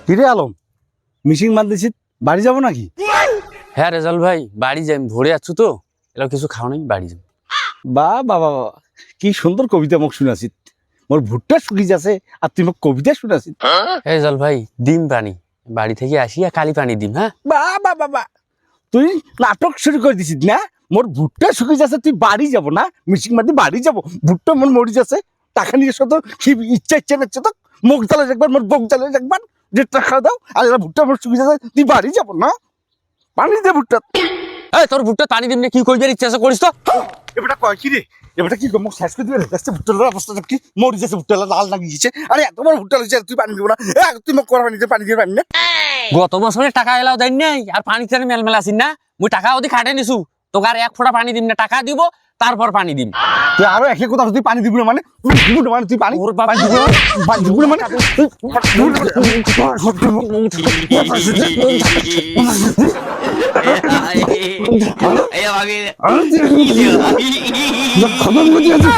হিরে আলম মিশিং মার দিছি বাড়ি যাব নাকি? হ্যাঁ রেজাল ভাই বাড়ি যাই, ভরে আছো তো এলা কিছু খাও নাই, বাড়ি যাই। বা বাবা বাবা কি সুন্দর কবিতা মোক শুনাছি। মোর ভুট্টা শুকি যাচ্ছে আর তুই মোক কবিতা শুনাছি। রেজাল ভাই ডিম পানি বাড়ি থেকে আসিয়া কালি পানি দিম। হ্যাঁ বা বাবা বা তুই নাটক শুরু করে দিছিস না? মোর ভুট্টা শুকি যাচ্ছে তুই বাড়ি যাব না? মিশিং মারতে বাড়ি যাব, ভুট্টা মোর মরি যাচ্ছে, টাকা নিয়ে এসো তো কি ইচ্ছা ইচ্ছা নিচ্ছে তো, মুখ জ্বালে একবার মোর বক জ্বালে একবার, যে টাকা দাও আর এরা ভুট্টা মোর শুকি যাচ্ছে তুই বাড়ি যাব না? পানি দে ভুট্টা। এই তোর ভুট্টা পানি দিম না, কি কইবার ইচ্ছা আছে করিস তো। এবারটা কয় কি রে? এবারটা কি মোক শেষ করে দিবে রে? ভুট্টার অবস্থা কি মরি যাচ্ছে, ভুট্টা লাল লাগিয়ে গেছে। আরে এত বড় ভুট্টা লইছে তুই পানি দিব না? তুই মোক করা পানি দিয়ে পানি না। গত বছরে টাকা এলাও দেন নাই আর পানি টানি মেলমেল আসিন না, মুই টাকা ওদি খাটে নিছু, তোকে আর এক ফোঁটা পানি দিম না, টাকা দিব তারপর পানি দিম। তুই আরো একে কথা তুই পানি দিবি না মানে? দিব না মানে তুই পানি ওর বাবা পানি দিবি না? পানি দিবি না মানে Ayo, Bagi. খতম করে দিয়েছে।